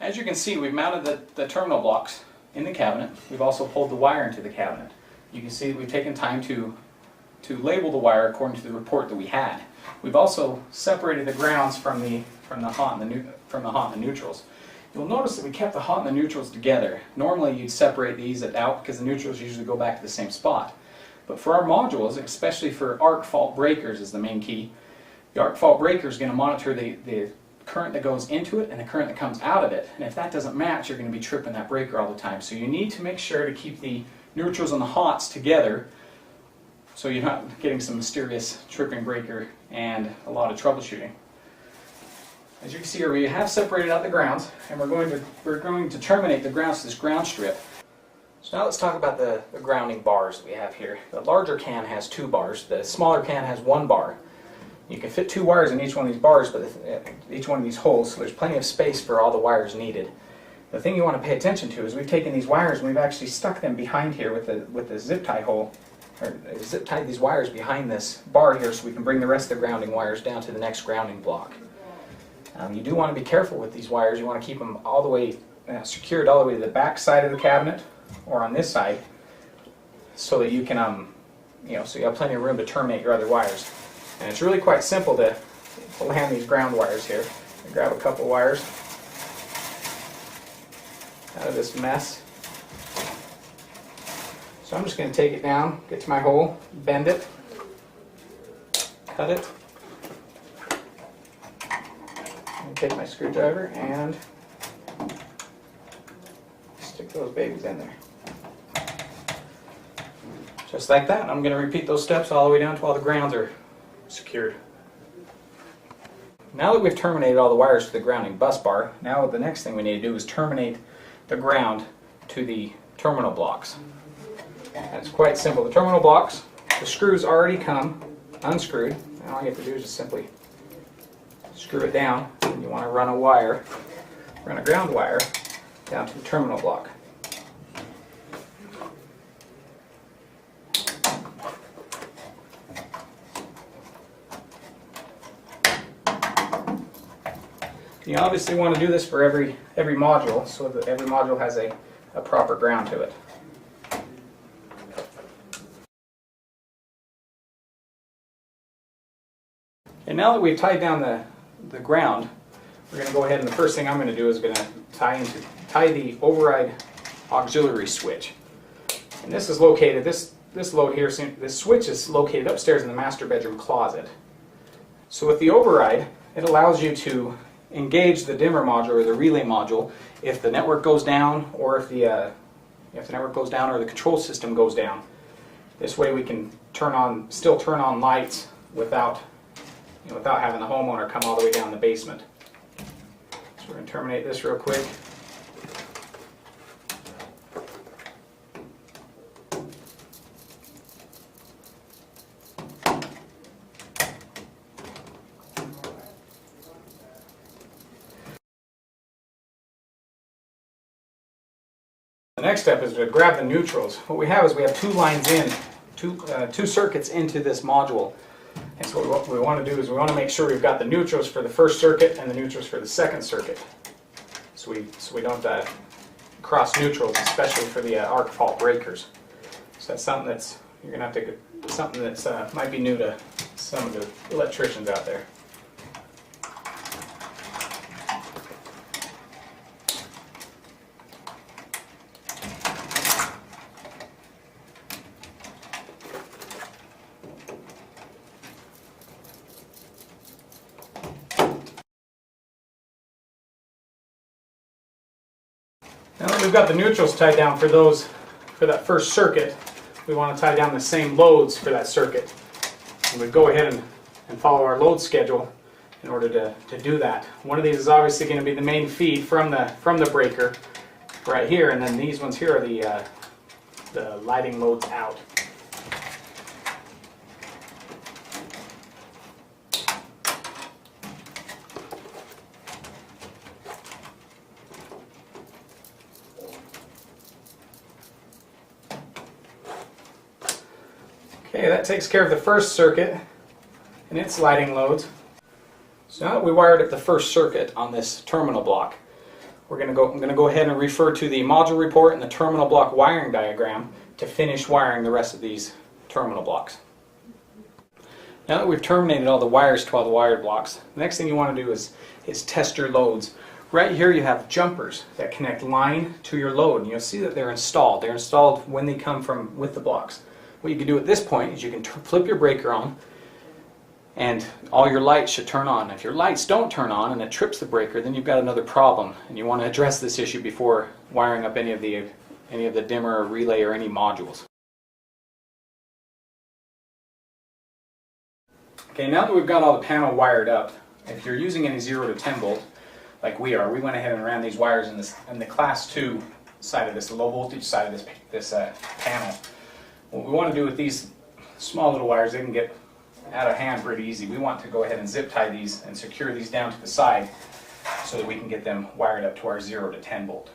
As you can see, we've mounted the terminal blocks in the cabinet. We've also pulled the wire into the cabinet. You can see that we've taken time to label the wire according to the report that we had. We've also separated the grounds from the hot and the neutrals. You'll notice that we kept the hot and the neutrals together. Normally you'd separate these out because the neutrals usually go back to the same spot. But for our modules, especially for arc fault breakers is the main key, the arc fault breaker is going to monitor the current that goes into it and the current that comes out of it. And if that doesn't match, you're going to be tripping that breaker all the time. So you need to make sure to keep the neutrals and the hots together so you're not getting some mysterious tripping breaker and a lot of troubleshooting. As you can see here, we have separated out the grounds, and we're going to terminate the grounds to this ground strip. So now let's talk about the grounding bars that we have here. The larger can has 2 bars. The smaller can has 1 bar. You can fit 2 wires in each one of these bars, but each one of these holes, so there's plenty of space for all the wires needed. The thing you want to pay attention to is we've taken these wires and we've actually stuck them behind here with the zip tie hole, or zip tied these wires behind this bar here so we can bring the rest of the grounding wires down to the next grounding block. You do want to be careful with these wires. You want to keep them all the way secured all the way to the back side of the cabinet or on this side so that you can, so you have plenty of room to terminate your other wires. And it's really quite simple to land these ground wires here. I grab a couple wires out of this mess. So I'm just going to take it down, get to my hole, bend it, cut it, and take my screwdriver and stick those babies in there. Just like that. I'm going to repeat those steps all the way down to all the grounds are secured. Now that we've terminated all the wires to the grounding bus bar, now the next thing we need to do is terminate the ground to the terminal blocks. It's quite simple. The terminal blocks, the screws already come unscrewed. Now all you have to do is just simply screw it down, and you want to run a ground wire down to the terminal block. You obviously want to do this for every module so that every module has a proper ground to it. And now that we've tied down the ground, we're going to go ahead and the first thing I'm going to do is going to tie the override auxiliary switch. And this is located, this load here, this switch is located upstairs in the master bedroom closet. So with the override, it allows you to engage the dimmer module or the relay module if the network goes down, or if the network goes down or the control system goes down. This way we can still turn on lights without having the homeowner come all the way down the basement. So we're going to terminate this real quick. The next step is to grab the neutrals. What we have is we have 2 lines in, two circuits into this module. And so what we want to do is we want to make sure we've got the neutrals for the first circuit and the neutrals for the second circuit. So we don't cross neutrals, especially for the arc fault breakers. So that's something that's you're going to have to something that's might be new to some of the electricians out there. Now that we've got the neutrals tied down for that first circuit, we want to tie down the same loads for that circuit. And we go ahead and follow our load schedule in order to do that. One of these is obviously going to be the main feed from the breaker right here, and then these ones here are the lighting loads out. Okay, that takes care of the first circuit and its lighting loads. So now that we wired up the first circuit on this terminal block, I'm going to go ahead and refer to the module report and the terminal block wiring diagram to finish wiring the rest of these terminal blocks. Now that we've terminated all the wires to all the wired blocks, the next thing you want to do is test your loads. Right here you have jumpers that connect line to your load, and you'll see that they're installed. They're installed when they come from with the blocks. What you can do at this point is you can flip your breaker on, and all your lights should turn on. If your lights don't turn on and it trips the breaker, then you've got another problem, and you want to address this issue before wiring up any of the dimmer or relay or any modules. Okay, now that we've got all the panel wired up, if you're using any 0 to 10 volt, like we are, we went ahead and ran these wires in the class 2 side of this, the low voltage side of this panel. What we want to do with these small little wires, they can get out of hand pretty easy. We want to go ahead and zip tie these and secure these down to the side so that we can get them wired up to our 0 to 10 volt.